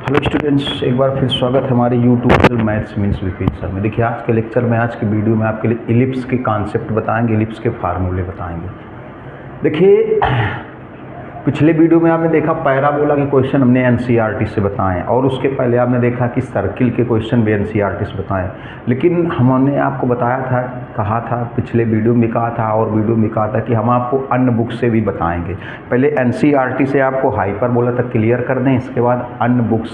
Hello students, एक बार फिर स्वागत है हमारे YouTube maths means Vipin sir में। देखिए आज के लेक्चर में, आज के वीडियो में आपके लिए इलिप्स के कॉन्सेप्ट बताएंगे, इलिप्स के फार्मूले बताएंगे। देखिए पिछले वीडियो में आपने देखा पैराबोला के क्वेश्चन हमने एनसीईआरटी से बताएं, और उसके पहले आपने देखा कि सर्किल के क्वेश्चन भी एनसीईआरटी से बताएं। लेकिन हमने आपको बताया था, कहा था, पिछले वीडियो में कहा था और वीडियो में कहा था कि हम आपको अन्य बुक से भी बताएंगे। पहले एनसीईआरटी से आपको हाइपरबोला तक क्लियर कर दें, इसके बाद अन्य बुक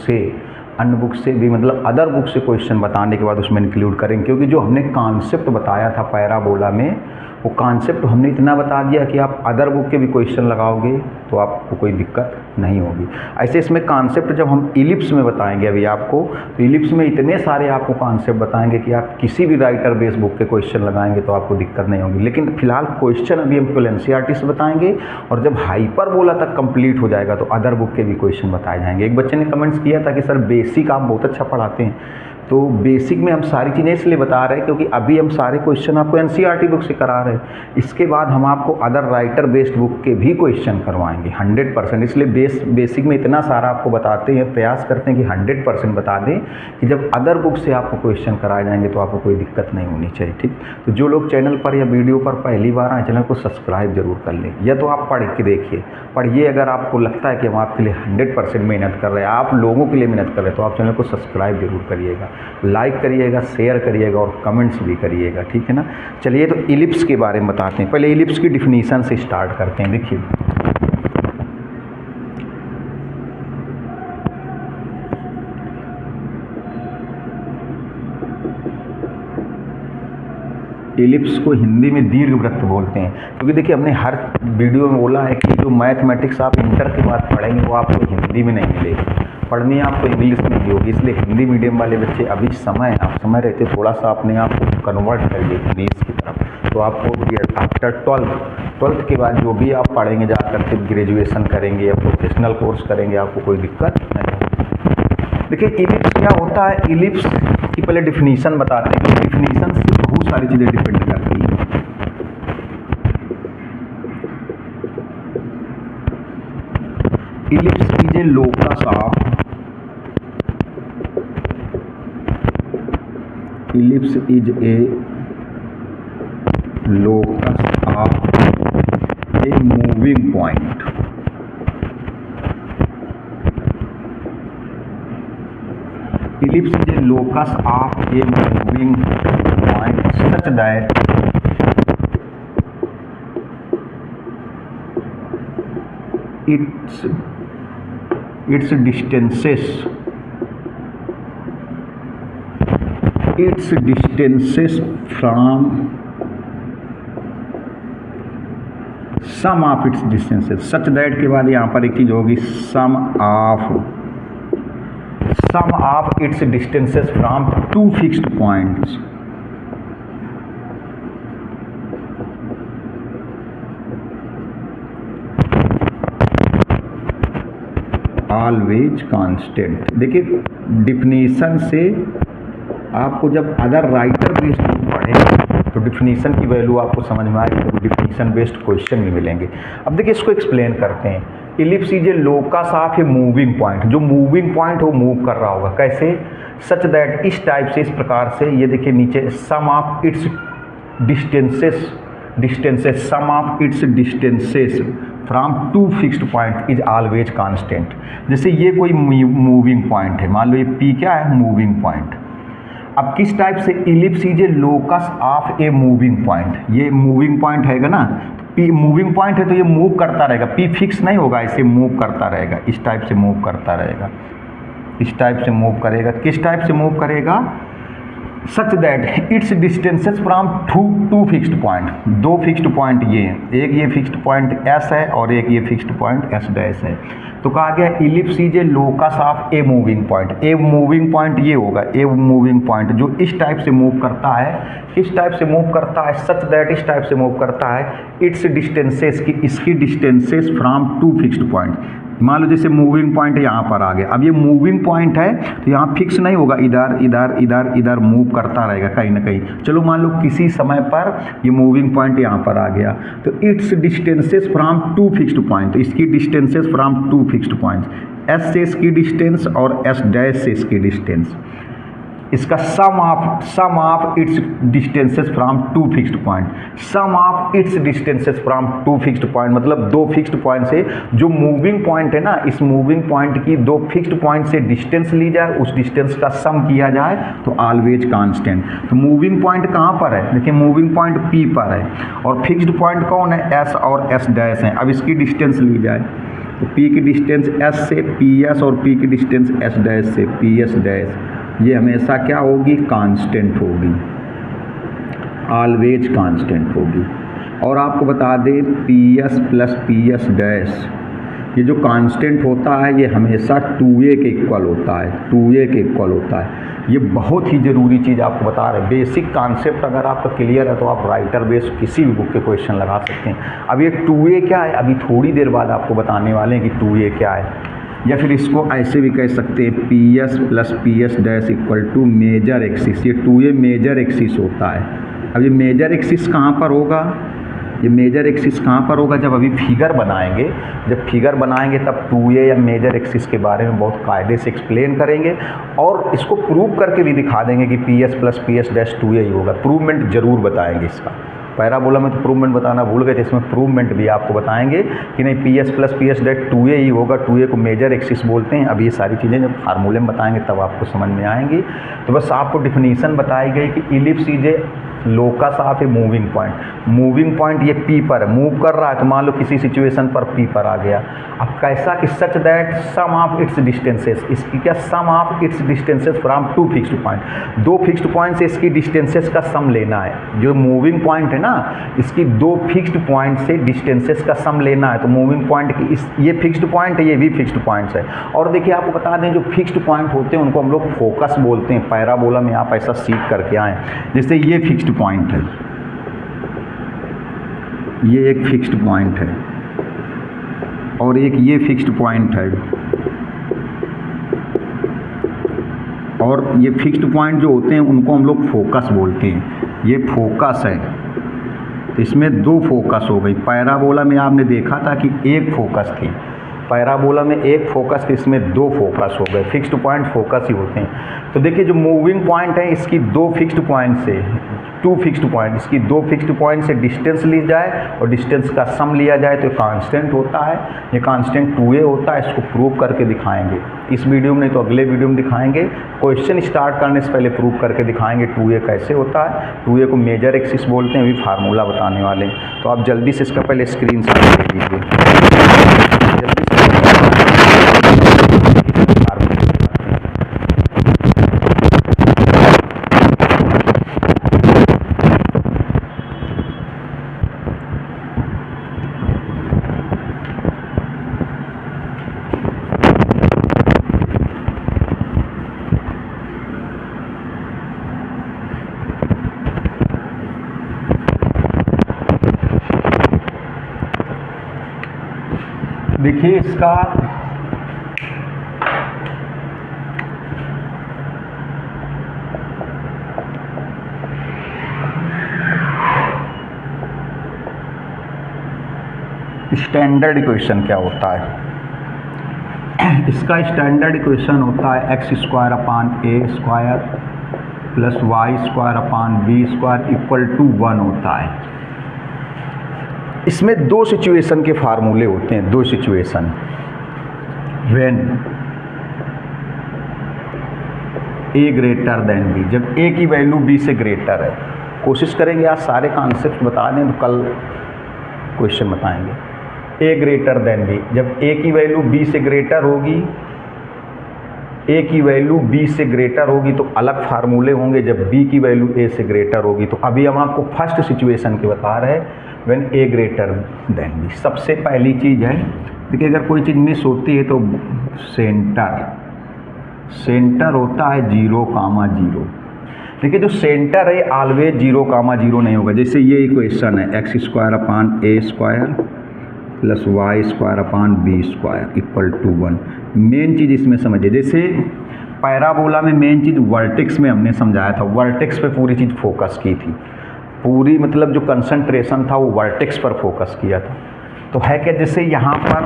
से भी मतलब अदर बुक से क्वेश्चन बताने के बाद उसमें इंक्लूड करेंगे। क्योंकि जो हमने कॉन्सेप्ट बताया था पैराबोला में, वो कॉन्सेप्ट हमने इतना बता दिया कि आप अदर बुक के भी क्वेश्चन लगाओगे तो आपको कोई दिक्कत नहीं होगी। ऐसे इसमें कॉन्सेप्ट जब हम इलिप्स में बताएंगे अभी आपको, तो इलिप्स में इतने सारे आपको कॉन्सेप्ट बताएंगे कि आप किसी भी राइटर बेस बुक के क्वेश्चन लगाएंगे तो आपको दिक्कत नहीं होगी। लेकिन फिलहाल क्वेश्चन अभी हम केवल एनसीईआरटी से बताएंगे, और जब हाइपरबोला तक कंप्लीट हो जाएगा तो अदर बुक के भी क्वेश्चन बताए जाएंगे। एक बच्चे ने कमेंट्स किया था कि सर बेसिक आप बहुत अच्छा पढ़ाते हैं, तो बेसिक में हम सारी चीज़ें इसलिए बता रहे हैं क्योंकि अभी हम सारे क्वेश्चन आपको एनसीईआरटी बुक से करा रहे हैं। इसके बाद हम आपको अदर राइटर बेस्ड बुक के भी क्वेश्चन करवाएंगे 100%। इसलिए बेसिक में इतना सारा आपको बताते हैं, प्रयास करते हैं कि 100% बता दें कि जब अदर बुक से आपको क्वेश्चन कराए जाएंगे तो आपको कोई दिक्कत नहीं होनी चाहिए। ठीक, तो जो लोग चैनल पर या वीडियो पर पहली बार आए, चैनल को सब्सक्राइब जरूर कर लें, या तो आप पढ़ के देखिए। पढ़िए, अगर आपको लगता है कि हम आपके लिए 100% मेहनत कर रहे हैं, आप लोगों के लिए मेहनत कर रहे हैं, तो आप चैनल को सब्सक्राइब जरूर करिएगा, लाइक करिएगा, शेयर करिएगा और कमेंट्स भी करिएगा। ठीक है ना। चलिए तो इलिप्स के बारे में बताते हैं। पहले इलिप्स की डिफिनीशन से स्टार्ट करते हैं। देखिए इलिप्स को हिंदी में दीर्घवृत्त बोलते हैं, क्योंकि देखिए हमने हर वीडियो में बोला है कि जो मैथमेटिक्स आप इंटर के बाद पढ़ेंगे वो आपको हिंदी में नहीं मिलेगी, पढ़नी आपको इंग्लिश में ही होगी। इसलिए हिंदी मीडियम वाले बच्चे अभी आप समय रहते थोड़ा सा अपने आप को कन्वर्ट करिए इंग्लिश की तरफ, तो आपको आफ्टर ट्वेल्थ के बाद जो भी आप पढ़ेंगे, जा करके ग्रेजुएशन करेंगे या प्रोफेशनल कोर्स करेंगे, आपको कोई दिक्कत नहीं होगी। देखिए इलिप्स क्या होता है, इलिप्स की पहले डिफिनीशन बताते हैं। डिफिनीशन से बहुत सारी चीज़ें डिपेंड करती हैं। Ellipse is a locus of ellipse is a locus of a moving point. Ellipse is a locus of a moving point such that its distances from sum of its distances such that के बाद यहाँ पर एक चीज होगी, sum of its distances from two fixed points. Always constant. देखिए definition से आपको जब अदर राइटर बेस्ड पढ़ेंगे तो डिफिनीशन की वैल्यू आपको समझ में आएगी, तो डिफिनीशन बेस्ड क्वेश्चन भी मिलेंगे। अब देखिए इसको एक्सप्लेन करते हैं। Ellipse is a locus of a moving point, जो मूविंग पॉइंट वो मूव कर रहा होगा, कैसे, सच दैट, इस टाइप से, इस प्रकार से। ये देखिए नीचे, sum of its distances sum of its distances from two fixed point is always constant. जैसे ये कोई मूविंग पॉइंट है, मान लो ये पी क्या है, मूविंग पॉइंट। अब किस टाइप से, ellipse is a locus of a moving point. ये मूविंग पॉइंट हैगा ना, पी मूविंग पॉइंट है तो ये मूव करता रहेगा, पी फिक्स नहीं होगा, इसे मूव करता रहेगा, इस टाइप से मूव करता रहेगा, इस टाइप से मूव करेगा। किस टाइप से मूव करेगा, such that its distances from two fixed point, दो फिक्स्ड पॉइंट ये हैं, एक ये फिक्स्ड पॉइंट एस है और एक ये फिक्स्ड पॉइंट एस डैश है। तो कहा गया ellipse is a locus of a moving point. A moving point ये होगा, ए मूविंग पॉइंट जो इस टाइप से मूव करता है, किस टाइप से मूव करता है, सच दैट इस टाइप से मूव करता है, इट्स डिस्टेंसेस की, इसकी distances from two fixed point, मान लो जैसे मूविंग पॉइंट यहाँ पर आ गया, अब ये मूविंग पॉइंट है तो यहाँ फिक्स नहीं होगा, इधर इधर इधर इधर मूव करता रहेगा कहीं ना कहीं। चलो मान लो किसी समय पर ये मूविंग पॉइंट यहाँ पर आ गया, तो its distances from two fixed point, तो इसकी distances from two fixed point, S से इसकी डिस्टेंस और एस डैश से इसकी डिस्टेंस, इसका sum of its distances from two fixed point, sum of its distances from two fixed point, मतलब दो फिक्स्ड पॉइंट से जो मूविंग पॉइंट है ना, इस मूविंग पॉइंट की दो फिक्स्ड पॉइंट से डिस्टेंस ली जाए, उस डिस्टेंस का सम किया जाए तो ऑलवेज कांस्टेंट। तो मूविंग पॉइंट कहाँ पर है, देखिए मूविंग पॉइंट P पर है और फिक्स्ड पॉइंट कौन है, S और S डैश है। अब इसकी डिस्टेंस ली जाए तो P की डिस्टेंस S से PS और P की डिस्टेंस S डैश से PS डैश, ये हमेशा क्या होगी, कांस्टेंट होगी, ऑलवेज कांस्टेंट होगी। और आपको बता दें PS प्लस PS डैश, ये जो कांस्टेंट होता है ये हमेशा 2a के इक्वल होता है, 2a के इक्वल होता है। ये बहुत ही ज़रूरी चीज़ आपको बता रहे हैं, बेसिक कॉन्सेप्ट अगर आपका क्लियर है तो आप राइटर बेस किसी भी बुक के क्वेश्चन लगा सकते हैं। अब ये 2a क्या है, अभी थोड़ी देर बाद आपको बताने वाले हैं कि 2a क्या है, या फिर इसको ऐसे भी कह सकते हैं PS plus PS dash equal to major axis, ये 2a मेजर एक्सिस होता है। अब ये मेजर एक्सिस कहाँ पर होगा, ये मेजर एक्सिस कहाँ पर होगा, जब अभी फिगर बनाएंगे, जब फिगर बनाएंगे तब 2a या मेजर एक्सिस के बारे में बहुत कायदे से एक्सप्लेन करेंगे और इसको प्रूव करके भी दिखा देंगे कि PS plus PS dash 2a ही होगा। प्रूवमेंट जरूर बताएंगे इसका, पैराबोला में तो प्रूवमेंट बताना भूल गए थे, इसमें प्रूवमेंट भी आपको बताएंगे कि नहीं PS plus PS dash 2a ही होगा, 2a को मेजर एक्सिस बोलते हैं। अब ये सारी चीज़ें जब फार्मूले में बताएंगे तब आपको समझ में आएंगी। तो बस आपको डिफिनीसन बताई गई कि ellipse is a locus of a moving point, moving point ये P पर मूव कर रहा है, तो मान लो किसी सिचुएशन पर P पर आ गया। अब कैसा कि such that sum of its distances, इसकी क्या sum of its distances from two fixed point, दो फिक्स्ड पॉइंट से इसकी डिस्टेंसेस का सम लेना है। जो मूविंग पॉइंट है ना, इसकी दो फिक्स्ड पॉइंट से डिस्टेंसेस का सम लेना है। तो मूविंग पॉइंट की ये फिक्स्ड पॉइंट है, ये भी फिक्स्ड पॉइंट्स है। और देखिए आपको बता दें जो फिक्स्ड पॉइंट होते हैं उनको हम लोग फोकस बोलते हैं, पैराबोला में आप ऐसा सीख करके आएँ। जैसे ये फिक्स्ड पॉइंट है, ये एक फिक्स्ड पॉइंट है और एक ये फिक्स्ड पॉइंट है, और ये फिक्स्ड पॉइंट जो होते हैं उनको हम लोग फोकस बोलते हैं। ये फोकस है, इसमें दो फोकस हो गई। पैराबोला में आपने देखा था कि एक फोकस थी, पैराबोला में एक फोकस थी, इसमें दो फोकस हो गए। फिक्स्ड पॉइंट फोकस ही होते हैं। तो देखिए जो मूविंग पॉइंट है इसकी दो फिक्स्ड पॉइंट से, टू फिक्स्ड पॉइंट, इसकी दो फिक्स्ड पॉइंट से डिस्टेंस ली जाए और डिस्टेंस का सम लिया जाए तो कांस्टेंट होता है। ये कांस्टेंट 2a होता है। इसको प्रूव करके दिखाएंगे इस वीडियो में, नहीं तो अगले वीडियो में दिखाएंगे। क्वेश्चन स्टार्ट करने से पहले प्रूव करके दिखाएंगे 2a कैसे होता है। 2a को मेजर एक्सिस बोलते हैं, अभी फार्मूला बताने वाले हैं। तो आप जल्दी से इसका पहले स्क्रीनशॉट ले लीजिए, जल्दी से देखिए इसका स्टैंडर्ड इक्वेशन क्या होता है। इसका स्टैंडर्ड इक्वेशन होता है x square upon a square plus y square upon b square equal to 1 होता है। इसमें दो सिचुएशन के फार्मूले होते हैं, दो situation. When a greater than b, जब ए की वैल्यू बी से ग्रेटर है। कोशिश करेंगे आज सारे कॉन्सेप्ट बता दें तो कल क्वेश्चन बताएंगे। ए ग्रेटर देन बी, जब ए की वैल्यू बी से ग्रेटर होगी, ए की वैल्यू बी से ग्रेटर होगी तो अलग फार्मूले होंगे। जब बी की वैल्यू ए से ग्रेटर होगी तो अभी हम आपको फर्स्ट सिचुएशन के बता रहे हैं, when a greater than b. सबसे पहली चीज़ है, देखिए अगर कोई चीज़ मिस होती है तो सेंटर होता है 0,0। देखिए जो सेंटर है ऑलवेज 0,0 नहीं होगा। जैसे ये इक्वेशन है x square upon a square plus y square upon b square equal to 1। Main चीज़ इसमें समझिए, जैसे पैराबोला में मेन चीज़ वर्टेक्स में हमने समझाया था, वर्टेक्स पे पूरी चीज़ फोकस की थी, पूरी मतलब जो कंसंट्रेशन था वो वर्टेक्स पर फोकस किया था। तो है क्या, जैसे यहाँ पर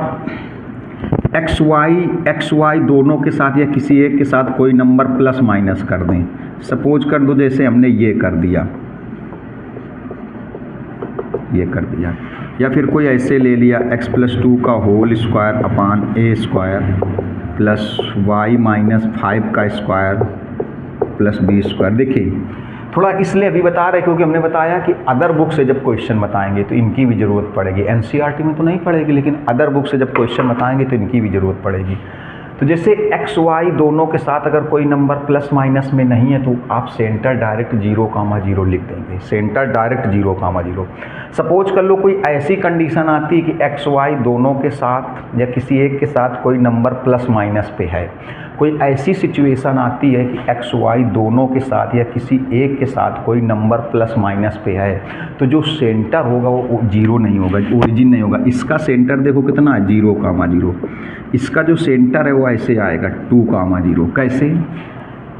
एक्स वाई दोनों के साथ या किसी एक के साथ कोई नंबर प्लस माइनस कर दें, सपोज कर दो जैसे हमने ये कर दिया, या फिर कोई ऐसे ले लिया x प्लस 2 का whole square upon a square plus Y minus 5 का स्क्वायर प्लस बी स्क्वायर। देखिए थोड़ा इसलिए अभी बता रहे क्योंकि हमने बताया कि अदर बुक से जब क्वेश्चन बताएंगे तो इनकी भी ज़रूरत पड़ेगी, एनसीईआरटी में तो नहीं पड़ेगी लेकिन अदर बुक से जब क्वेश्चन बताएंगे तो इनकी भी ज़रूरत पड़ेगी। तो जैसे एक्स वाई दोनों के साथ अगर कोई नंबर प्लस माइनस में नहीं है तो आप सेंटर डायरेक्ट 0,0 लिख देंगे, सेंटर डायरेक्ट 0,0। सपोज कर लो कोई ऐसी कंडीशन आती है कि एक्स वाई दोनों के साथ या किसी एक के साथ कोई नंबर प्लस माइनस पे है, कोई ऐसी सिचुएशन आती है कि एक्स वाई दोनों के साथ या किसी एक के साथ कोई नंबर प्लस माइनस पे है, तो जो सेंटर होगा वो 0 नहीं होगा, ओरिजिन नहीं होगा। इसका सेंटर देखो कितना है, 0,0। इसका जो सेंटर है वो ऐसे आएगा 2,0। कैसे,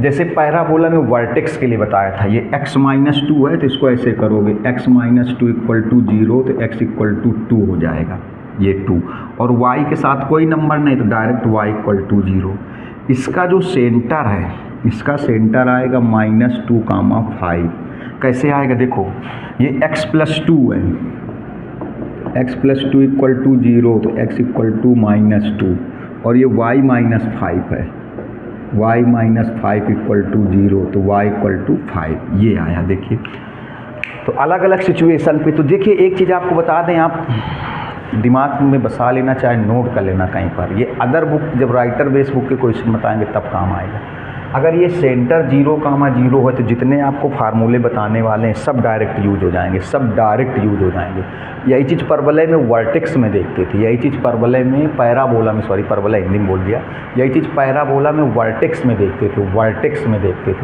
जैसे पैराबोला में वर्टेक्स के लिए बताया था, ये x माइनस 2 है तो इसको ऐसे करोगे x माइनस 2 इक्वल टू 0 तो x इक्वल टू 2 हो जाएगा, ये 2। और y के साथ कोई नंबर नहीं तो डायरेक्ट y इक्वल टू 0। इसका जो सेंटर है, इसका सेंटर आएगा -2,5। कैसे आएगा, देखो ये x प्लस 2 है, x प्लस 2 इक्वल टू 0 तो x इक्वल टू -2, और ये y माइनस 5 है, y माइनस 5 इक्वल टू 0 तो y इक्वल टू 5, ये आया। देखिए तो अलग अलग सिचुएशन पे, तो देखिए एक चीज़ आपको बता दें, आप दिमाग में बसा लेना, चाहे नोट कर लेना कहीं पर, ये अदर बुक जब राइटर बेस बुक के क्वेश्चन बताएंगे तब काम आएगा। अगर ये सेंटर 0,0 है तो जितने आपको फार्मूले बताने वाले हैं सब डायरेक्ट यूज हो जाएंगे, सब डायरेक्ट यूज हो जाएंगे। यही चीज़ परवलय में वर्टेक्स में देखते थे, यही चीज़ परवलय में पैराबोला में, सॉरी परवलय हिंदी में बोल दिया, यही चीज़ पैराबोला में वर्टेक्स में देखते थे,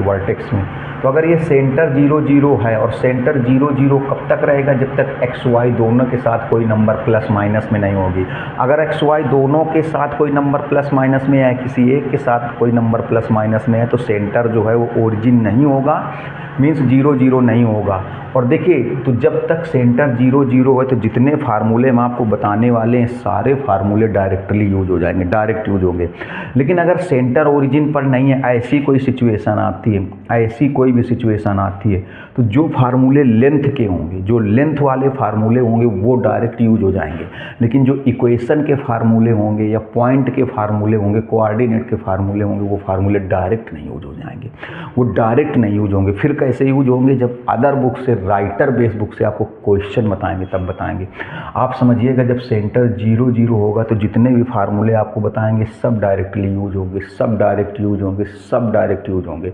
वर्टेक्स में। तो अगर ये सेंटर 0,0 है और सेंटर 0,0 कब तक रहेगा, जब तक एक्स वाई दोनों के साथ कोई नंबर प्लस माइनस में नहीं होगी। अगर एक्स वाई दोनों के साथ कोई नंबर प्लस माइनस में है, किसी एक के साथ कोई नंबर प्लस माइनस में है, तो सेंटर जो है वो ओरिजिन नहीं होगा, मीन्स 0,0 नहीं होगा। और देखिए तो जब तक सेंटर 0,0 है तो जितने फार्मूले मैं आपको बताने वाले हैं सारे फार्मूले डायरेक्टली यूज हो जाएंगे, डायरेक्ट यूज होंगे। लेकिन अगर सेंटर ओरिजिन पर नहीं है, ऐसी कोई सिचुएशन आती है, ऐसी कोई भी सिचुएशन आती है, तो जो फार्मूले लेंथ के होंगे, जो लेंथ वाले फार्मूले होंगे वो डायरेक्ट यूज हो जाएंगे। लेकिन जो इक्वेशन के फार्मूले होंगे या पॉइंट के फार्मूले होंगे, कोऑर्डिनेट के फार्मूले होंगे, वो फार्मूले डायरेक्ट नहीं यूज हो जाएंगे, वो डायरेक्ट नहीं यूज होंगे। फिर कैसे यूज होंगे, जब अदर बुक से, राइटर बेस बुक से आपको क्वेश्चन बताएंगे तब बताएंगे। आप समझिएगा जब सेंटर 0,0 होगा तो जितने भी फार्मूले आपको बताएंगे सब डायरेक्टली यूज होंगे, सब डायरेक्ट यूज होंगे, सब डायरेक्ट यूज होंगे।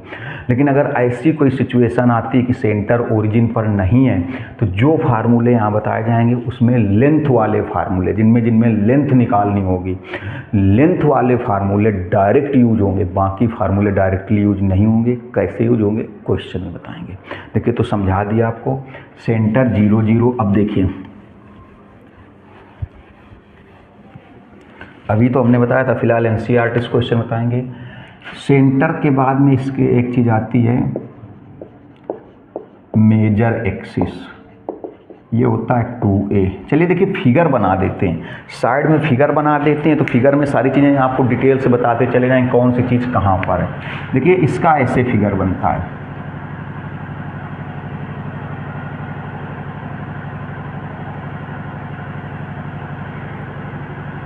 लेकिन अगर ऐसी कोई सिचुएशन आती है कि सेंटर ओरिजिन पर नहीं है, तो जो फार्मूले यहाँ बताए जाएंगे उसमें लेंथ वाले फार्मूले, जिनमें लेंथ निकालनी होगी, लेंथ वाले फार्मूले डायरेक्ट यूज होंगे, बाकी फार्मूले डायरेक्टली यूज नहीं होंगे। कैसे यूज होंगे क्वेश्चन में बताएंगे। देखिए तो समझा दिया आपको, सेंटर 0,0। अब देखिए अभी तो हमने बताया था, फिलहाल एनसीईआरटी क्वेश्चन बताएंगे। सेंटर के बाद में इसके एक चीज़ आती है मेजर एक्सिस, ये होता है 2a। चलिए देखिए फिगर बना देते हैं, साइड में फिगर बना देते हैं, तो फिगर में सारी चीज़ें आपको डिटेल से बताते चले जाएंगे कौन सी चीज़ कहाँ पर है। देखिए इसका ऐसे फिगर बनता है,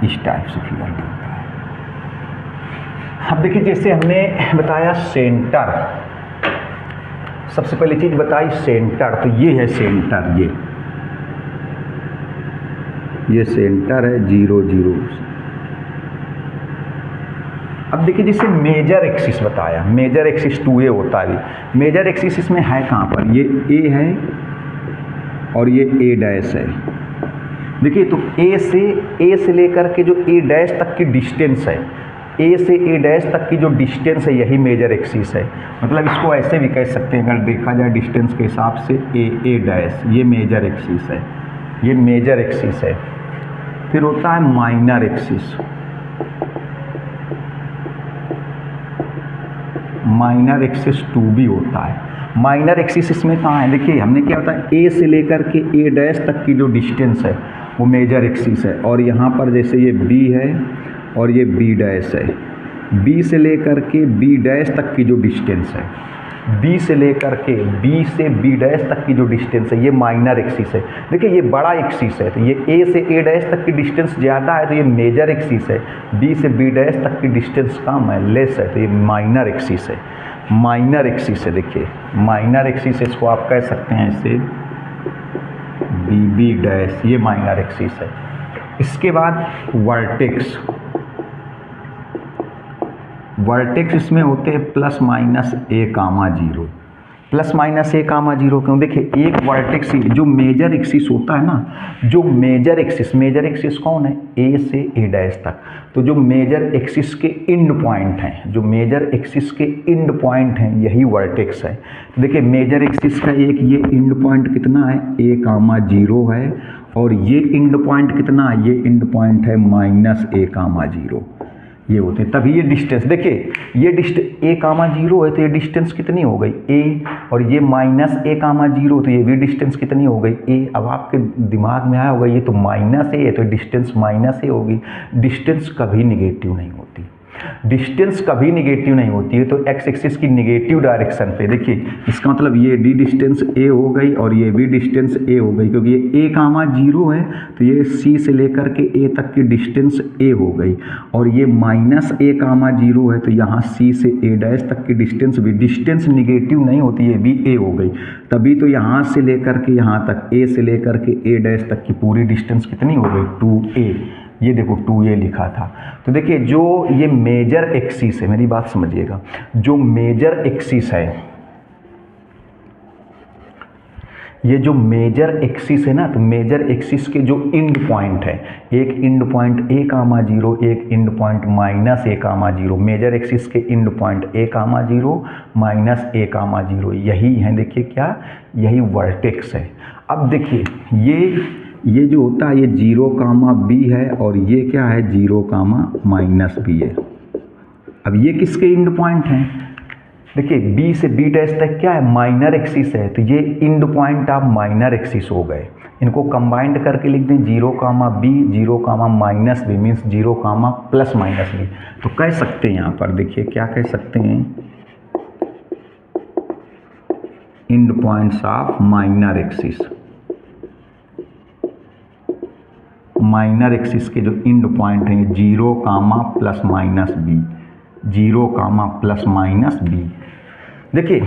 इस टाइप से फिगर बनता है। अब देखिए जैसे हमने बताया सेंटर, सबसे पहली चीज़ बताई सेंटर, तो ये है सेंटर, ये सेंटर है 0,0। अब देखिए जैसे मेजर एक्सिस बताया, मेजर एक्सिस 2a होता है। मेजर एक्सिस इसमें है कहाँ पर, ये a है और ये a डैश है। देखिए तो a से लेकर के जो a डैश तक की डिस्टेंस है, a से a डैश तक की जो डिस्टेंस है यही मेजर एक्सिस है। मतलब इसको ऐसे भी कह सकते हैं अगर देखा जाए डिस्टेंस के हिसाब से, a डैश ये मेजर एक्सिस है, ये मेजर एक्सिस है। फिर होता है minor axis, minor axis 2b होता है। माइनर एक्सिस इसमें कहाँ है, देखिए हमने क्या होता है ए से लेकर के ए डैश तक की जो डिस्टेंस है वो मेजर एक्सिस है, और यहाँ पर जैसे ये बी है और ये बी डैश है, बी से लेकर के बी डैश तक की जो डिस्टेंस है, बी से लेकर के बी से बी डैश तक की जो डिस्टेंस है ये माइनर एक्सिस है। देखिए ये बड़ा एक्सिस है, तो ये ए से ए डैश तक की डिस्टेंस ज़्यादा है तो ये मेजर एक्सिस है, बी से बी डैश तक की डिस्टेंस कम है, लेस है, तो ये माइनर एक्सिस है। माइनर एक्सिस है, देखिए माइनर एक्सिस इसको आप कह सकते हैं ऐसे बी बी डैश, ये माइनर एक्सिस है। इसके बाद वर्टेक्स, वर्टेक्स इसमें होते हैं plus minus a comma zero, plus minus a comma zero क्यों, देखिए एक वर्टेक्स जो मेजर एक्सिस होता है ना, जो मेजर एक्सिस कौन है, ए से ए डैश तक, तो जो मेजर एक्सिस के इंड पॉइंट हैं, जो मेजर एक्सिस के इंड पॉइंट हैं यही वर्टेक्स है। देखिए मेजर एक्सिस का एक ये इंड पॉइंट कितना है, ए कामा जीरो है, और ये इंड पॉइंट कितना है, ये इंड पॉइंट है माइनस ए कामा जीरो, ये होते हैं। तभी ये डिस्टेंस, देखिए ये डिस्टेंस ए कामा जीरो है तो ये डिस्टेंस कितनी हो गई ए, और ये माइनस ए कामा जीरो तो ये भी डिस्टेंस कितनी हो गई ए। अब आपके दिमाग में आया होगा ये तो माइनस ए है तो डिस्टेंस माइनस ए होगी। डिस्टेंस कभी निगेटिव नहीं होती, डिस्टेंस कभी निगेटिव नहीं होती है। तो एक्स एक्सिस की निगेटिव डायरेक्शन पे देखिए, इसका मतलब ये डी डिस्टेंस ए हो गई और ये भी डिस्टेंस ए हो गई, क्योंकि ये ए कामा जीरो है तो ये सी से लेकर के ए तक की डिस्टेंस ए हो गई, और ये माइनस ए कामा जीरो है तो यहाँ सी से ए डैश तक की डिस्टेंस भी, डिस्टेंस निगेटिव नहीं होती, ये भी ए हो गई। तभी तो यहाँ से लेकर के यहाँ तक, ए से लेकर के ए डैश तक की पूरी डिस्टेंस कितनी हो गई, 2a। ये देखो 2a लिखा था। तो देखिए जो ये मेजर एक्सिस है, मेरी बात समझिएगा, जो मेजर एक्सिस है, ये जो मेजर एक्सिस है ना, तो मेजर एक्सिस के जो इंड पॉइंट है, एक end point a comma zero, एक end point minus a comma zero, major axis के end point a comma zero minus a comma zero, यही है देखिए क्या, यही वर्टेक्स है। अब देखिए ये जो होता है ये 0 कामा बी है, और ये क्या है 0 कामा माइनस बी है। अब ये किसके इंड पॉइंट हैं, देखिए बी से बी डैश तक क्या है, माइनर एक्सिस है, तो ये इंड पॉइंट आप माइनर एक्सिस हो गए। इनको कंबाइंड करके लिख दें 0 comma b, 0 comma minus b means 0 comma plus minus b. तो कह सकते हैं यहाँ पर देखिए क्या कह सकते हैं, end points of minor axis, minor axis के जो इंड पॉइंट हैं 0 comma plus minus b, 0 comma plus minus b. देखिए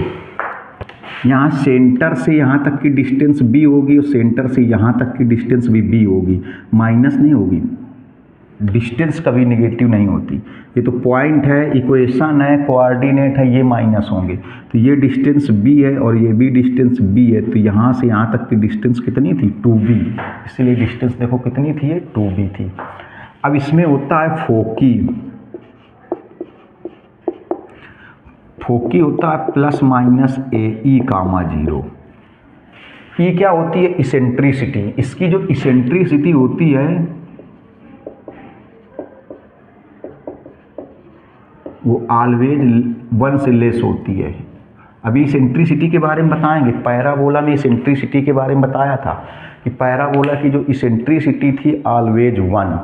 यहाँ सेंटर से यहाँ तक की डिस्टेंस b होगी और सेंटर से यहाँ तक की डिस्टेंस भी b होगी, माइनस नहीं होगी। डिस्टेंस कभी नेगेटिव नहीं होती। ये तो पॉइंट है, इक्वेशन है, कोऑर्डिनेट है, ये माइनस होंगे। तो ये डिस्टेंस b है और ये भी डिस्टेंस b है, तो यहाँ से यहाँ तक की डिस्टेंस कितनी थी 2b, इसलिए डिस्टेंस देखो कितनी थी, ये 2b थी। अब इसमें होता है फोकी, फोकी होता है plus minus a e comma zero. ई क्या होती है, इसेंट्रिसिटी। इसकी जो इसेंट्रिसिटी होती है वो ऑलवेज 1 से लेस होती है। अभी इसेंट्रिसिटी के बारे में बताएंगे, पैराबोला में इसेंट्रिसिटी के बारे में बताया था कि पैराबोला की जो इसेंट्रिसिटी थी ऑलवेज 1,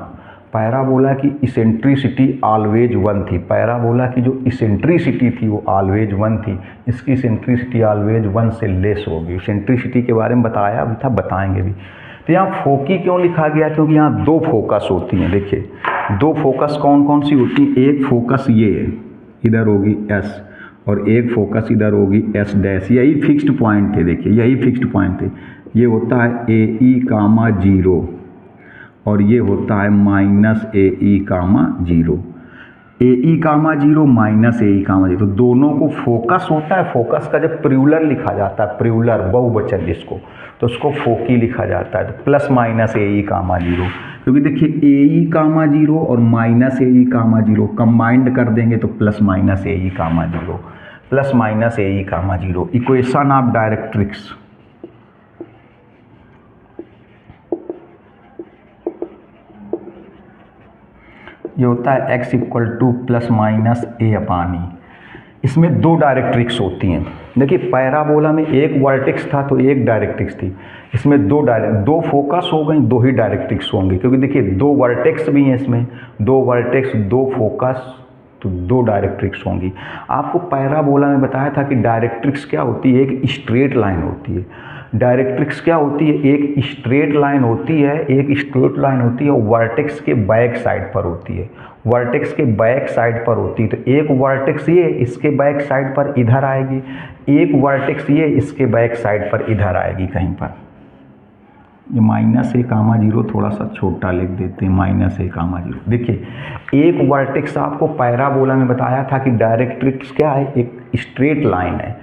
पैराबोला की इसेंट्रिसिटी ऑलवेज 1 थी। पैराबोला की जो इसेंट्रिसिटी थी वो ऑलवेज 1 थी, इसकी इसेंट्रिसिटी ऑलवेज 1 से लेस होगी। इसेंट्रिसिटी के बारे में बताया भी था, बताएंगे भी। तो यहाँ फोकी क्यों लिखा गया, क्योंकि यहाँ 2 फोकस होती हैं। देखिए 2 फोकस कौन कौन सी होती हैं, एक फोकस ये है, इधर होगी S, और एक फोकस इधर होगी S डैश। यही फिक्स्ड पॉइंट थे, देखिए यही फिक्स्ड पॉइंट थे। ये होता है ए ई कामा जीरो और ये होता है minus a e comma zero. A e comma zero minus a e comma zero, तो दोनों को फोकस होता है। फोकस का जब प्रियुलर लिखा जाता है, प्रियुलर बहुवचन जिसको, तो उसको फोकी लिखा जाता है। तो plus minus a e comma zero, क्योंकि देखिए ए ई कामा जीरो और minus a e comma zero combined कर देंगे तो plus minus a e comma zero, plus minus a e comma zero. Equation of directrix, ये होता है x equal to plus minus a upon e. इसमें दो directrix होती हैं। देखिए पैराबोला में एक वर्टेक्स था तो एक डायरेक्ट्रिक्स थी, इसमें दो फोकस हो गई, दो ही डायरेक्ट्रिक्स होंगे, क्योंकि देखिए दो वर्टेक्स भी हैं इसमें, दो वर्टेक्स दो फोकस तो दो डायरेक्ट्रिक्स होंगी। आपको पैराबोला में बताया था कि डायरेक्ट्रिक्स क्या होती है, एक स्ट्रेट लाइन होती है। डायरेक्ट्रिक्स क्या होती है, एक स्ट्रेट लाइन होती है, एक स्ट्रेट लाइन होती है और वर्टेक्स के बैक साइड पर होती है, वर्टेक्स के बैक साइड पर होती है। तो एक वर्टेक्स ये इसके बैक साइड पर इधर आएगी, एक वर्टेक्स ये इसके बैक साइड पर इधर आएगी कहीं पर। ये माइनस ए कामा जीरो थोड़ा सा छोटा लिख देते हैं, माइनस ए कामा जीरो। देखिए एक वर्टेक्स आपको पैराबोला में बताया था कि डायरेक्ट्रिक्स क्या है, एक स्ट्रेट लाइन है।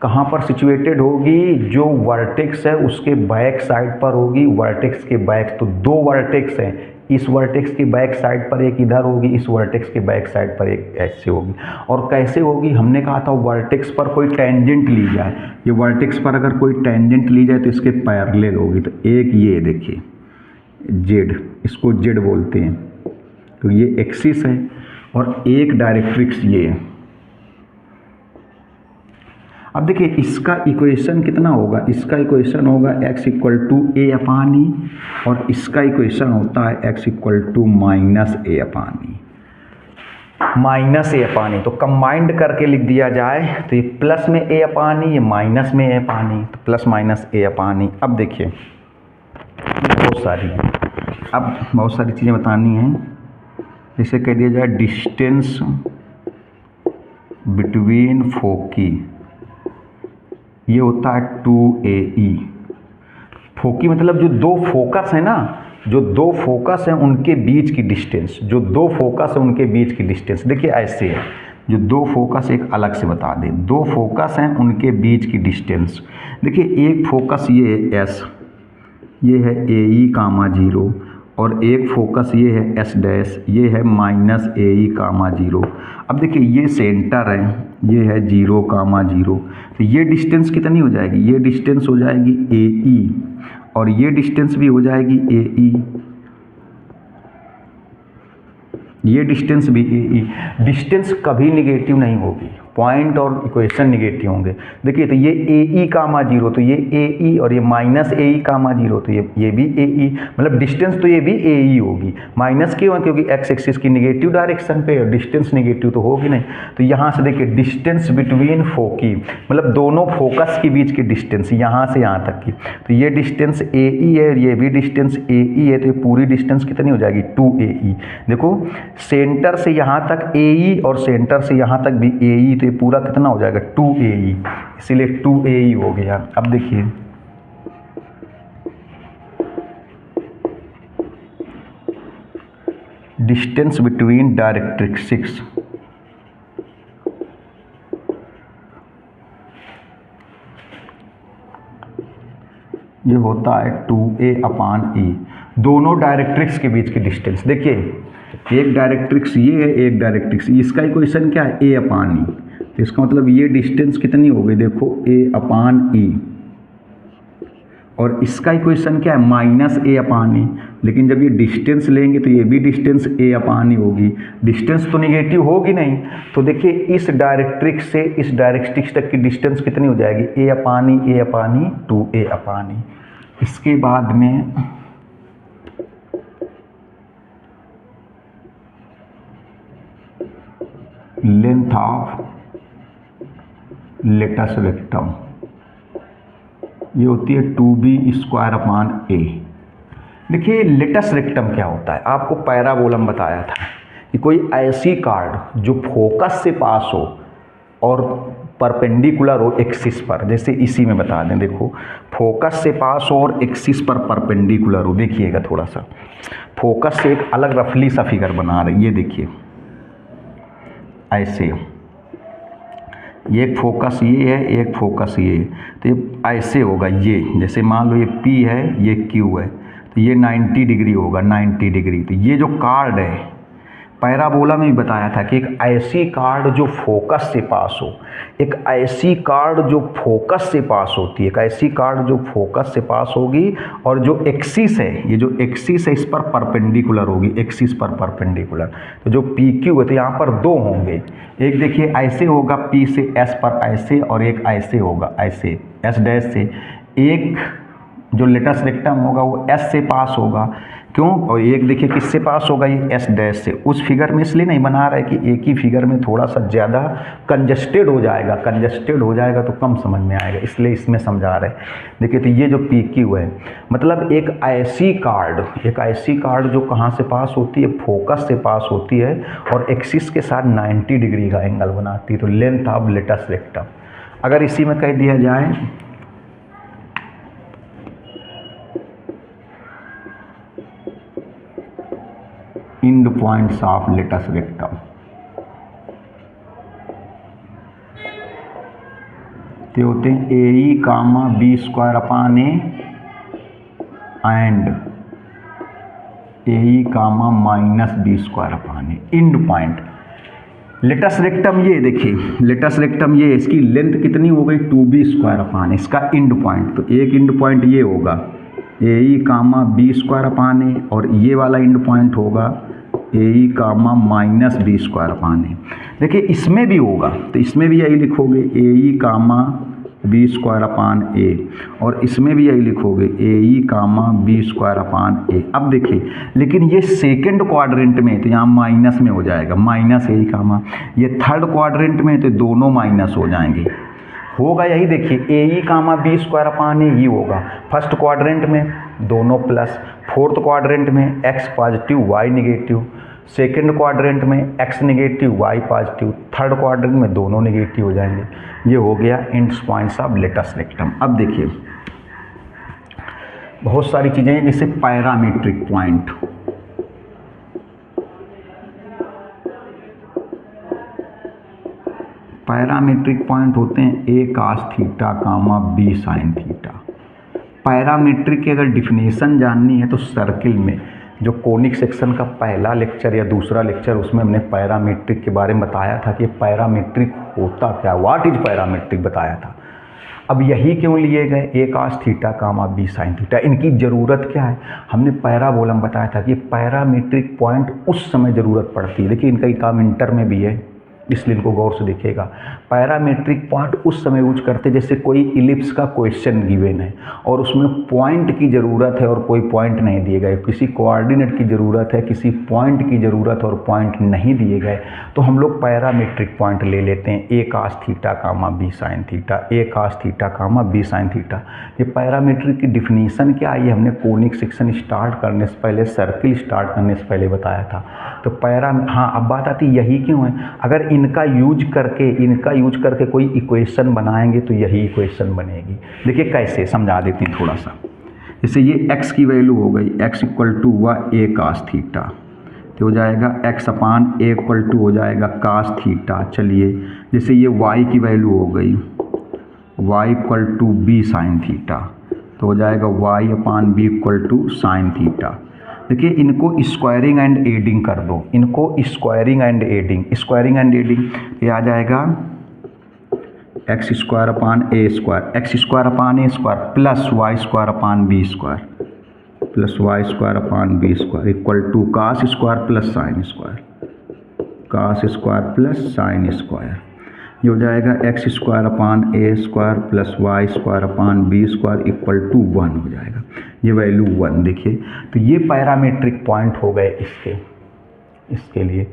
कहाँ पर सिचुएटेड होगी, जो वर्टेक्स है उसके बैक साइड पर होगी, वर्टेक्स के बैक, तो दो वर्टेक्स हैं, इस वर्टेक्स के बैक साइड पर एक इधर होगी, इस वर्टेक्स के बैक साइड पर एक ऐसे होगी। और कैसे होगी, हमने कहा था वर्टेक्स पर कोई टेंजेंट ली जाए, ये वर्टेक्स पर अगर कोई टेंजेंट ली जाए तो इसके पैरेलल होगी। तो एक ये देखिए जेड, इसको जेड बोलते हैं, तो ये एक्सिस है, और एक डायरेक्ट्रिक्स ये है। अब देखिए इसका इक्वेशन कितना होगा, इसका इक्वेशन होगा x equal to a upon e, और इसका इक्वेशन होता है x equal to minus a upon e, minus a upon e. तो कंबाइंड करके लिख दिया जाए तो ये प्लस में ए अपान ई, ये माइनस में ए अपान ई, तो प्लस माइनस ए अपान ई। अब देखिए बहुत सारी चीज़ें बतानी हैं। जैसे कह दिया जाए डिस्टेंस बिटवीन फोकी, ये होता है 2AE। फोकी मतलब जो दो फोकस है ना, जो दो फोकस हैं उनके बीच की डिस्टेंस, जो दो फोकस है उनके बीच की डिस्टेंस। देखिए ऐसे है, जो दो फोकस, एक अलग से बता दें, दो फोकस हैं उनके बीच की डिस्टेंस। देखिए एक फोकस ये है S, ये है AE कामा जीरो, और एक फोकस ये है S डैश, ये है माइनस AE कामा जीरो। अब देखिए ये सेंटर है, ये है 0 कामा 0, तो ये डिस्टेंस कितनी हो जाएगी, ये डिस्टेंस हो जाएगी AE, और ये डिस्टेंस भी हो जाएगी AE, ये डिस्टेंस भी AE। डिस्टेंस कभी निगेटिव नहीं होगी, पॉइंट और इक्वेशन निगेटिव होंगे। देखिए तो ये AE कामा 0, तो ये AE, और ये माइनस AE कामा 0, तो ये भी AE, मतलब डिस्टेंस तो ये भी AE होगी। माइनस क्यों है, क्योंकि x एक्सिस की निगेटिव डायरेक्शन पे, और डिस्टेंस निगेटिव तो होगी नहीं। तो यहाँ से देखिए डिस्टेंस बिटवीन फोकी, मतलब दोनों फोकस के बीच की डिस्टेंस यहाँ से यहाँ तक की, तो ये डिस्टेंस AE है और ये भी डिस्टेंस AE है, तो ये पूरी डिस्टेंस कितनी हो जाएगी 2AE। देखो सेंटर से यहाँ तक AE और सेंटर से यहाँ तक भी AE, तो ये पूरा कितना हो जाएगा 2AE, इसीलिए 2AE हो गया। अब देखिए डिस्टेंस बिटवीन डायरेक्ट्रिक्स, ये होता है 2A अपान E, दोनों डायरेक्ट्रिक्स के बीच की डिस्टेंस। देखिए एक डायरेक्ट्रिक्स ये है, एक डायरेक्ट्रिक्स, इसका इक्वेशन क्या है A अपान E, तो इसका मतलब ये डिस्टेंस कितनी हो गई, देखो A अपान E, और इसका इक्वेशन क्या है माइनस A अपान E। लेकिन जब ये डिस्टेंस लेंगे तो ये भी डिस्टेंस A अपान E होगी, डिस्टेंस तो निगेटिव होगी नहीं। तो देखिए इस डायरेक्ट्रिक्स से इस डायरेक्ट्रिक्स तक की डिस्टेंस कितनी हो जाएगी A upon E 2A upon E। इसके बाद में लेंथ ऑफ लेटस रेक्टम, ये होती है 2B स्क्वायर अपान A। देखिए लेटस रेक्टम क्या होता है, आपको पैराबोलम बताया था कि कोई ऐसी कार्ड जो फोकस से पास हो और परपेंडिकुलर हो एक्सिस पर, जैसे इसी में बता दें, देखो फोकस से पास हो और एक्सिस पर परपेंडिकुलर हो। देखिएगा थोड़ा सा फोकस से एक अलग रफली सा फिगर बना रहे, ये देखिए ऐसे, ये एक फोकस ये है, एक फोकस ये है, तो ये ऐसे होगा। ये जैसे मान लो ये P है, ये Q है, तो ये 90 डिग्री होगा, 90 डिग्री। तो ये जो कार्ड है पैराबोला में भी बताया था कि एक ऐसी कार्ड जो फोकस से पास हो, एक ऐसी कार्ड जो फोकस से पास होती है, एक ऐसी कार्ड जो फोकस से पास होगी और जो एक्सिस है, ये जो एक्सिस है इस पर परपेंडिकुलर होगी, एक्सिस पर परपेंडिकुलर। तो जो पी क्यू है तो यहाँ पर दो होंगे, एक देखिए ऐसे होगा पी से एस पर ऐसे, और एक ऐसे होगा ऐसे एस डैश से। एक जो लेटस रेक्टम होगा वो एस से पास होगा, क्यों? और एक देखिए किससे पास होगा, ये एस डैश से। उस फिगर में इसलिए नहीं बना रहा है कि एक ही फिगर में थोड़ा सा ज़्यादा कंजस्टेड हो जाएगा, कंजस्टेड हो जाएगा तो कम समझ में आएगा, इसलिए इसमें समझा रहे हैं। देखिए तो ये जो पी क्यू है मतलब एक ऐसी कार्ड जो कहाँ से पास होती है, फोकस से पास होती है और एक्सिस के साथ 90 डिग्री का एंगल बनाती है, तो लेंथ ऑफ लेटस रेक्टम। अगर इसी में कह दिया जाए end points of latus rectum, ते होते हैं a comma b square upon a and a comma minus b square upon a. End point latus rectum, ये देखिए लेटस रेक्टम ये, इसकी लेंथ कितनी हो गई 2b स्क्वायर अपान, इसका इंड पॉइंट, तो एक इंड पॉइंट ये होगा a comma b square upon a, और ये वाला इंड पॉइंट होगा a comma minus b square upon a. देखिए इसमें भी होगा तो इसमें भी यही लिखोगे ए comma b square upon a, और इसमें भी यही लिखोगे ए कामा बी स्क्वायर अपान ए। अब देखिए लेकिन ये सेकंड क्वाड्रेंट में तो यहाँ माइनस में हो जाएगा, माइनस ए कामा, ये थर्ड क्वाड्रेंट में तो दोनों माइनस हो जाएंगे, होगा यही। देखिए ए कामा बी स्क्वायर अपान ए ये होगा फर्स्ट क्वाड्रेंट में, दोनों प्लस, फोर्थ क्वाड्रेंट में x positive y negative, second quadrant में x negative y positive, third quadrant में दोनों निगेटिव हो जाएंगे। ये हो गया end points of latus rectum. अब देखिए बहुत सारी चीज़ें हैं जैसे पैरामीट्रिक पॉइंट, पैरामीट्रिक पॉइंट होते हैं ए कास थीटा कामा बी साइन थीटा। पैरामीट्रिक की अगर डिफिनेशन जाननी है तो सर्किल में जो कोनिक सेक्शन का पहला लेक्चर या दूसरा लेक्चर, उसमें हमने पैरामीट्रिक के बारे में बताया था कि पैरामीट्रिक होता क्या, व्हाट इज पैरामीट्रिक बताया था। अब यही क्यों लिए गए ए कास थीटा कामा बी साइन थीटा, इनकी ज़रूरत क्या है? हमने पैराबोला में बताया था कि पैरामीट्रिक पॉइंट उस समय ज़रूरत पड़ती है। देखिए इनका ही काम इंटर में भी है, इसलिए इनको गौर से देखिएगा। पैरामीट्रिक पॉइंट उस समय यूज करते जैसे कोई इलिप्स का क्वेश्चन गिवन है और उसमें पॉइंट की ज़रूरत है और कोई पॉइंट नहीं दिए गए, किसी कोऑर्डिनेट की ज़रूरत है, किसी पॉइंट की ज़रूरत और पॉइंट नहीं दिए गए, तो हम लोग पैरामीट्रिक पॉइंट ले लेते हैं ए कास थीटा कामा बी साइन थीटा, ए कास थीटा कामा बी साइन थीटा। ये पैरामीट्रिक की डिफिनीशन क्या है, ये हमने कोनिक सेक्शन स्टार्ट करने से पहले, सर्किल स्टार्ट करने से पहले बताया था। तो हाँ अब बात आती यही क्यों है, अगर इनका यूज करके कोई इक्वेशन बनाएंगे तो यही इक्वेशन बनेगी। देखिए कैसे समझा देते हैं थोड़ा सा। जैसे ये x की वैल्यू हो गई, x इक्वल टू हुआ ए कास थीटा, तो हो जाएगा x upon a equal to हो जाएगा कास थीटा। चलिए जैसे ये y की वैल्यू हो गई y equal to b sine theta, तो हो जाएगा y upon b equal to sine theta. देखिए इनको स्क्वायरिंग एंड एडिंग कर दो, इनको स्क्वायरिंग एंड एडिंग, ये आ जाएगा x square upon a square, x square upon a square plus y square upon b square, plus y square upon b square equal to cos square plus sine square, cos square plus sine square. ये हो जाएगा x square upon a square plus y square upon b square equal to 1 हो जाएगा, ये value 1। देखिए तो ये parametric point हो गए इसके लिए।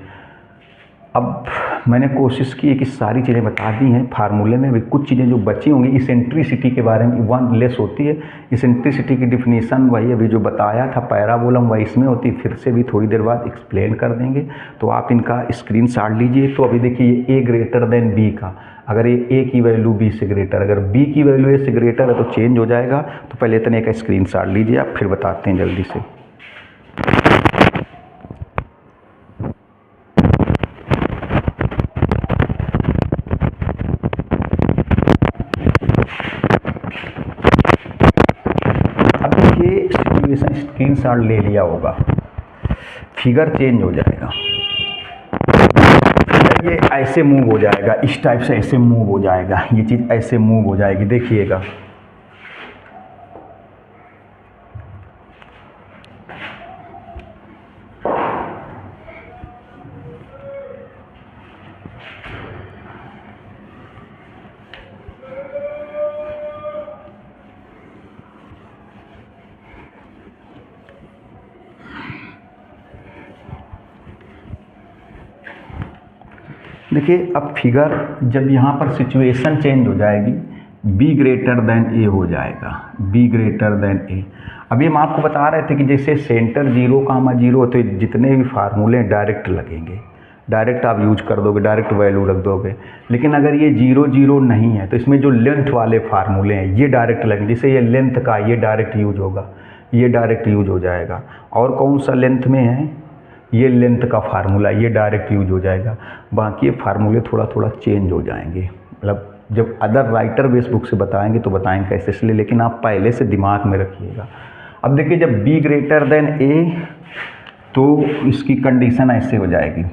अब मैंने कोशिश की है कि सारी चीज़ें बता दी हैं फार्मूले में, भी कुछ चीज़ें जो बची होंगी इसेंट्रिसिटी के बारे में, वन लेस होती है इसेंट्रिसिटी की डिफिनीशन, वही अभी जो बताया था पैराबोलम वही इसमें होती, फिर से भी थोड़ी देर बाद एक्सप्लेन कर देंगे। तो आप इनका स्क्रीनशॉट लीजिए। तो अभी देखिए ए ग्रेटर देन बी का, अगर ये ए की वैल्यू बी से ग्रेटर, अगर बी की वैल्यू ए से ग्रेटर है तो चेंज हो जाएगा। तो पहले इतने का स्क्रीनशॉट लीजिए आप, फिर बताते हैं जल्दी से। स्क्रीनशॉट ले लिया होगा, फिगर चेंज हो जाएगा। जब ये ऐसे मूव हो जाएगा, इस टाइप से ऐसे मूव हो जाएगा, ये चीज़ ऐसे मूव हो जाएगी, देखिएगा। देखिए अब फिगर जब यहाँ पर सिचुएशन चेंज हो जाएगी, b ग्रेटर देन a हो जाएगा, b ग्रेटर देन a। अभी हम आपको बता रहे थे कि जैसे सेंटर 0,0 तो जितने भी फार्मूले डायरेक्ट लगेंगे, डायरेक्ट आप यूज कर दोगे, डायरेक्ट वैल्यू रख दोगे। लेकिन अगर ये 0, 0 नहीं है तो इसमें जो लेंथ वाले फार्मूले हैं ये डायरेक्ट लगेंगे। जैसे ये लेंथ का ये डायरेक्ट यूज होगा, ये डायरेक्ट यूज हो जाएगा। और कौन सा लेंथ में है, ये लेंथ का फार्मूला, ये डायरेक्ट यूज हो जाएगा। बाकी ये फार्मूले थोड़ा थोड़ा चेंज हो जाएंगे, मतलब जब अदर राइटर बेस बुक से बताएंगे तो बताएंगे कैसे, इसलिए लेकिन आप पहले से दिमाग में रखिएगा। अब देखिए जब b ग्रेटर देन a तो इसकी कंडीशन ऐसे हो जाएगी,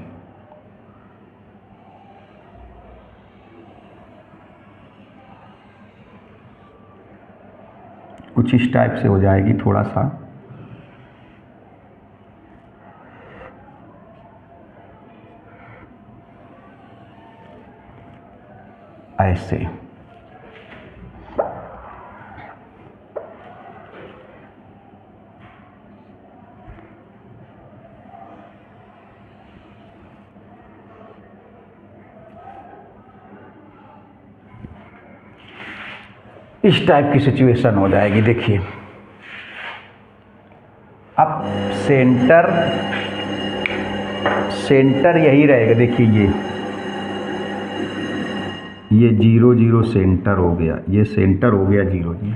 कुछ इस टाइप से हो जाएगी, थोड़ा सा ऐसे। इस टाइप की सिचुएशन हो जाएगी। देखिए अब सेंटर यही रहेगा। देखिए ये 0, 0 सेंटर हो गया, ये सेंटर हो गया 0, 0।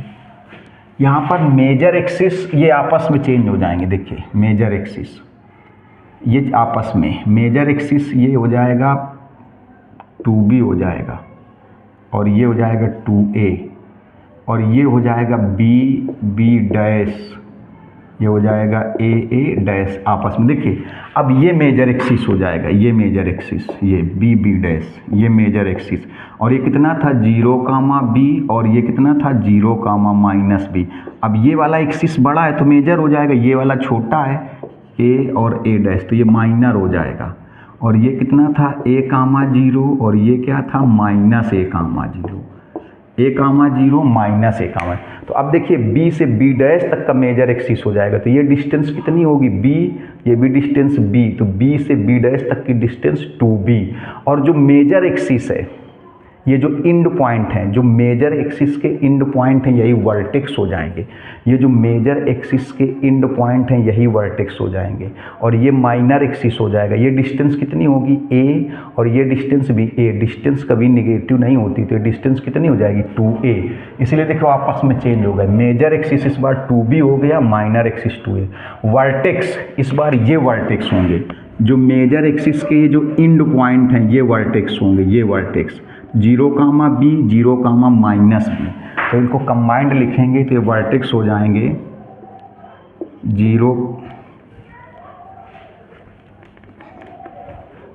यहाँ पर मेजर एक्सिस ये आपस में चेंज हो जाएंगे। देखिए मेजर एक्सिस ये आपस में, मेजर एक्सिस ये हो जाएगा 2b हो जाएगा, और ये हो जाएगा 2a, और ये हो जाएगा b डैश, ये हो जाएगा a डैश आपस में। देखिए अब ये मेजर एक्सिस हो जाएगा, ये मेजर एक्सिस, ये b डैश, ये मेजर एक्सिस। और ये कितना था 0,b, और ये कितना था 0,-b। अब ये वाला एक्सिस बड़ा है तो मेजर हो जाएगा, ये वाला छोटा है a और a डैश, तो ये माइनर हो जाएगा। और ये कितना था a,0, और ये क्या था -a,0, a,0 -a,। तो अब देखिए b से b डैश तक का मेजर एक्सिस हो जाएगा, तो ये डिस्टेंस कितनी होगी b, ये भी डिस्टेंस b, तो b से b डैश तक की डिस्टेंस 2b। और जो मेजर एक्सिस है, ये जो इंड पॉइंट हैं, जो मेजर एक्सिस के इंड पॉइंट हैं यही वर्टेक्स हो जाएंगे। ये जो मेजर एक्सिस के इंड पॉइंट हैं यही वर्टेक्स हो जाएंगे, और ये माइनर एक्सिस हो जाएगा। ये डिस्टेंस कितनी होगी a, और ये डिस्टेंस भी a, डिस्टेंस कभी नेगेटिव नहीं होती, तो ये डिस्टेंस कितनी हो जाएगी 2a। इसलिए देखो आपस में चेंज हो गए, मेजर एक्सिस इस बार 2b हो गया, माइनर एक्सिस 2a। वर्टेक्स इस बार ये वर्टेक्स होंगे, जो मेजर एक्सिस के जो इंड पॉइंट हैं ये वर्टेक्स होंगे, ये वर्टेक्स 0,b, 0,-b। तो इनको कंबाइंड लिखेंगे तो ये वर्टेक्स हो जाएंगे 0,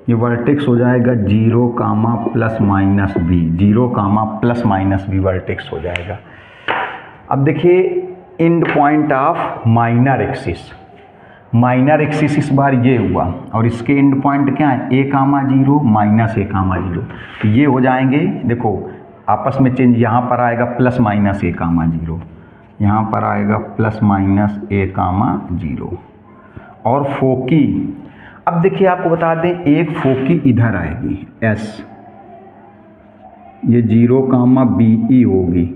ये वर्टेक्स हो जाएगा 0,+-b, 0,+-b वर्टेक्स हो जाएगा। अब देखिए end point of minor axis, minor axis इस बार ये हुआ, और इसके एंड पॉइंट क्या है a,0, -a,0। तो ये हो जाएंगे, देखो आपस में चेंज, यहाँ पर आएगा +-a,0, यहाँ पर आएगा +-a,0। और फोकी, अब देखिए आपको बता दें, एक फोकी इधर आएगी s, ये 0,be होगी,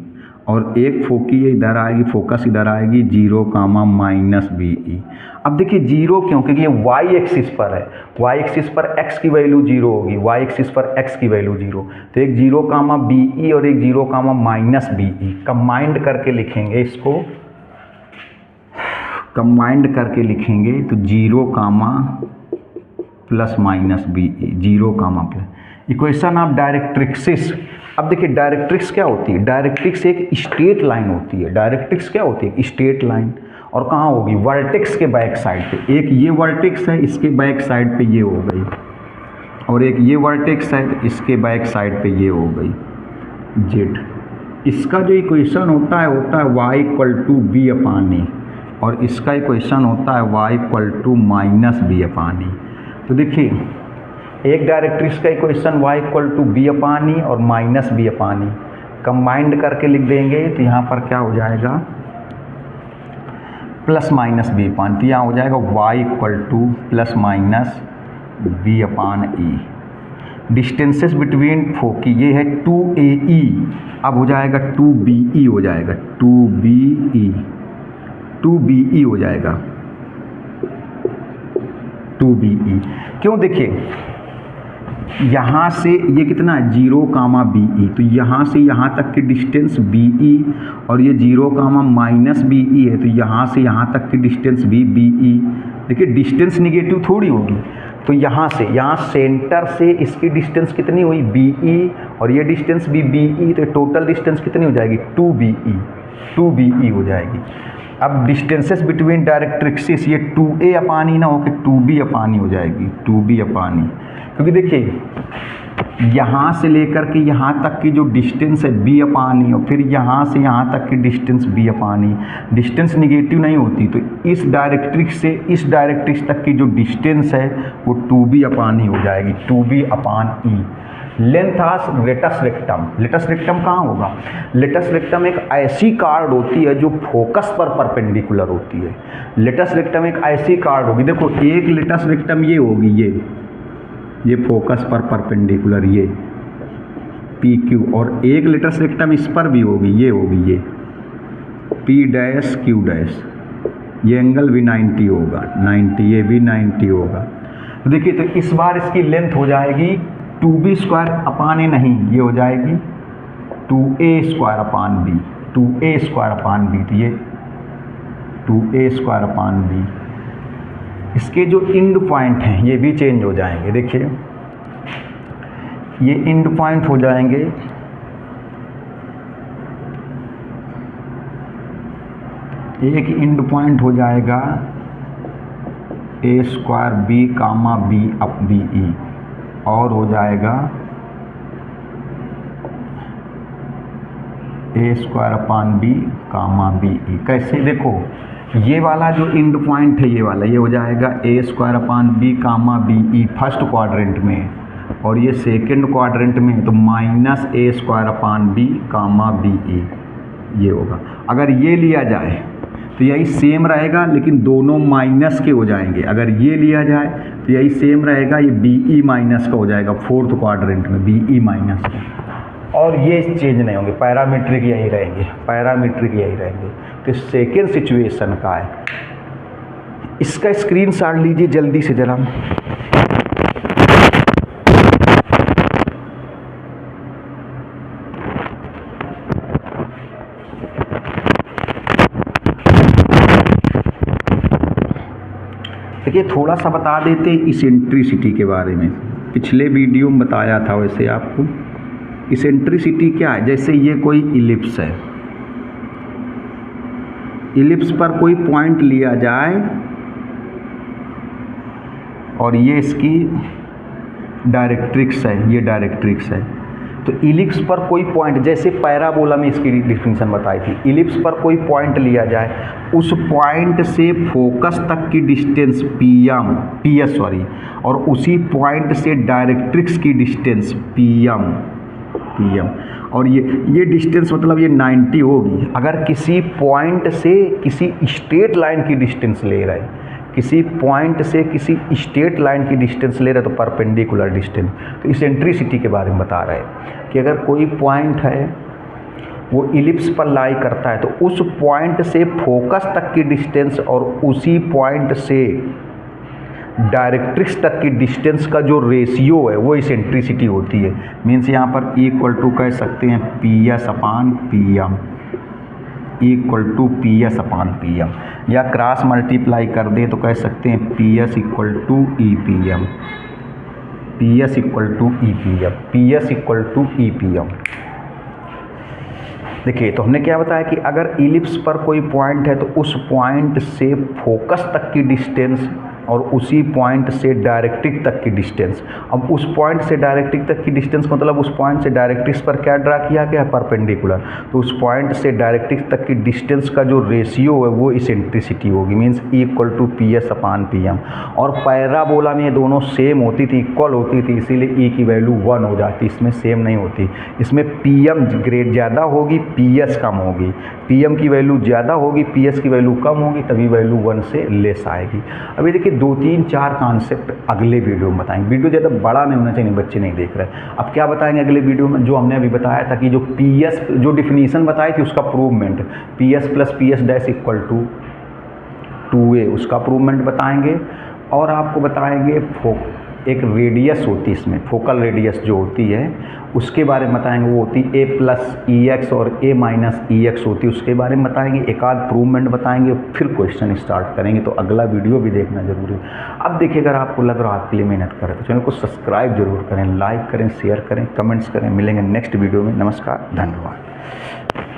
और एक फोकी इधर आएगी, फोकस इधर आएगी 0,-be। अब देखिए 0 क्यों, क्योंकि ये y एक्सिस पर है, y एक्सिस पर x की वैल्यू 0 होगी, y एक्सिस पर x की वैल्यू 0। तो एक 0,be और एक 0,-be कंबाइंड करके लिखेंगे, इसको कंबाइंड करके लिखेंगे तो 0,+-be, 0, इक्वेशन ऑफ डायरेक्ट्रिक्सिस। अब देखिए डायरेक्ट्रिक्स क्या होती है, डायरेक्ट्रिक्स एक स्ट्रेट लाइन होती है। डायरेक्ट्रिक्स क्या होती है, स्ट्रेट लाइन, और कहाँ होगी, वर्टेक्स के बैक साइड पे। एक ये वर्टेक्स है, इसके बैक साइड पे ये हो गई, और एक ये वर्टेक्स है तो इसके बैक साइड पे ये हो गई जेड। इसका जो इक्वेशन होता है y equal to b upon a, और इसका इक्वेशन होता है y equal to minus b upon a. तो देखिए एक डायरेक्ट्रिक्स का equation y equal to b upon a और minus b upon a combined करके लिख देंगे तो यहाँ पर क्या हो जाएगा प्लस माइनस बी अपान, तो यहाँ हो जाएगा y equal to plus minus b upon a. Distances between foci ये है 2AE, अब हो जाएगा 2BE हो जाएगा 2BE हो जाएगा 2BE। क्यों, देखिए यहाँ से ये कितना है 0, BE, तो यहाँ से यहाँ तक की डिस्टेंस BE और ये 0, माइनस BE है, तो यहाँ से यहाँ तक की डिस्टेंस भी BE। देखिए डिस्टेंस निगेटिव थोड़ी होगी, तो यहाँ से यहाँ सेंटर से इसकी डिस्टेंस कितनी हुई BE और ये डिस्टेंस भी BE, तो टोटल डिस्टेंस कितनी हो जाएगी 2BE हो जाएगी। अब डिस्टेंसेस बिटवीन डायरेक्ट्रिक्सिस ये 2A अपानी ना हो के 2B अपानी हो जाएगी 2B अपानी, क्योंकि देखिए यहाँ से लेकर के यहाँ तक की जो डिस्टेंस है B अपानी और फिर यहाँ से यहाँ तक की डिस्टेंस B अपानी, डिस्टेंस निगेटिव नहीं होती, तो इस डायरेक्ट्रिक्स से इस डायरेक्ट्रिक्स तक की जो डिस्टेंस है वो 2B अपानी हो जाएगी 2B upon E। Length of latus rectum कहाँ होगा? लेटस रेक्टम एक ऐसी कार्ड होती है जो फोकस पर परपेंडिकुलर होती है। लेटस रेक्टम एक ऐसी कार्ड होगी, देखो एक लेटस रेक्टम ये होगी, ये फोकस पर परपेंडिकुलर ये PQ, और एक लेटस रेक्टम इस पर भी होगी, ये होगी ये P', Q', ये एंगल भी 90 होगा 90, ये भी 90 होगा। तो देखिए तो इस बार इसकी लेंथ हो जाएगी 2B स्क्वायर अपान ए, नहीं ये हो जाएगी 2A square upon B, 2A square upon B, तो ये 2A स्क्वायर अपान B। इसके जो इंड पॉइंट हैं ये भी चेंज हो जाएंगे, देखिए ये इंड पॉइंट हो जाएंगे एक इंड पॉइंट हो जाएगा A square B comma B up BE, और हो जाएगा A square upon B comma BE। कैसे, देखो ये वाला जो इंड पॉइंट है ये वाला, ये हो जाएगा A square upon B comma BE first quadrant में, और ये सेकंड क्वाड्रेंट में है तो minus A square upon B comma BE ये होगा। अगर ये लिया जाए तो यही सेम रहेगा, लेकिन दोनों माइनस के हो जाएंगे। अगर ये लिया जाए तो यही सेम रहेगा, ये BE माइनस का हो जाएगा फोर्थ क्वाड्रेंट में BE माइनस का, और ये चेंज नहीं होंगे, पैरामीट्रिक यही रहेंगे। तो सेकेंड सिचुएशन का है, इसका स्क्रीनशॉट लीजिए जल्दी से जरा। देखिए थोड़ा सा बता देते इसेंट्रिसिटी के बारे में, पिछले वीडियो में बताया था वैसे आपको। इसेंट्रिसिटी क्या है? जैसे ये कोई इलिप्स है, इलिप्स पर कोई पॉइंट लिया जाए और ये इसकी डायरेक्ट्रिक्स है, ये डायरेक्ट्रिक्स है, तो इलिप्स पर कोई पॉइंट, जैसे पैराबोला में इसकी डिफिनीशन बताई थी, इलिप्स पर कोई पॉइंट लिया जाए, उस पॉइंट से फोकस तक की डिस्टेंस PS और उसी पॉइंट से डायरेक्ट्रिक्स की डिस्टेंस PM, और ये डिस्टेंस मतलब ये 90 होगी। अगर किसी पॉइंट से किसी स्ट्रेट लाइन की डिस्टेंस ले रहे हैं, किसी पॉइंट से किसी स्ट्रेट लाइन की डिस्टेंस ले रहे तो परपेंडिकुलर डिस्टेंस। तो इसेंट्रिसिटी के बारे में बता रहे हैं कि अगर कोई पॉइंट है वो इलिप्स पर लाई करता है तो उस पॉइंट से फोकस तक की डिस्टेंस और उसी पॉइंट से डायरेक्ट्रिक्स तक की डिस्टेंस का जो रेशियो है वो इसेंट्रिसिटी होती है। मीन्स यहाँ पर इक्वल टू कह सकते हैं PS upon PM, equal to PS upon PM, या क्रॉस मल्टीप्लाई कर दे तो कह सकते हैं PS equal to EPM, PS equal to EPM, PS equal to EPM। देखिए तो हमने क्या बताया कि अगर इलिप्स पर कोई पॉइंट है तो उस पॉइंट से फोकस तक की डिस्टेंस और उसी पॉइंट से डायरेक्ट्रिक्स तक की डिस्टेंस। अब उस पॉइंट से डायरेक्ट्रिक्स तक की डिस्टेंस मतलब उस पॉइंट से डायरेक्ट्रिक्स पर क्या ड्रा किया गया है, परपेंडिकुलर। तो उस पॉइंट से डायरेक्ट्रिक्स तक की डिस्टेंस का जो रेशियो है वो इसेंट्रिसिटी होगी, मीन्स E=PS/PM। और पैराबोला में ये दोनों सेम होती थी, इक्वल होती थी, इसीलिए E की वैल्यू 1 हो जाती, इसमें सेम नहीं होती। इसमें PM ग्रेड ज़्यादा होगी, PS कम होगी। PM की वैल्यू ज़्यादा होगी, PS की वैल्यू कम होगी, तभी वैल्यू 1 से लेस आएगी। अभी देखिए 2, 3, 4 कॉन्सेप्ट अगले वीडियो में बताएंगे। वीडियो ज़्यादा बड़ा नहीं होना चाहिए, बच्चे नहीं देख रहे। अब क्या बताएंगे अगले वीडियो में, जो हमने अभी बताया था कि जो PS जो डिफिनीशन बताई थी उसका प्रूवमेंट, PS+PS' = 2a, उसका प्रूवमेंट बताएंगे। और आपको बताएंगे एक रेडियस होती है इसमें, फोकल रेडियस जो होती है उसके बारे में बताएंगे, वो होती A+EX और A-EX होती है, उसके बारे में बताएंगे। एक आध प्रूवमेंट बताएंगे, फिर क्वेश्चन स्टार्ट करेंगे। तो अगला वीडियो भी देखना जरूरी है। अब देखिए, अगर आपको लग रहा है आपके लिए मेहनत करें तो चैनल को सब्सक्राइब जरूर करें, लाइक करें, शेयर करें, कमेंट्स करें। मिलेंगे नेक्स्ट वीडियो में। नमस्कार, धन्यवाद।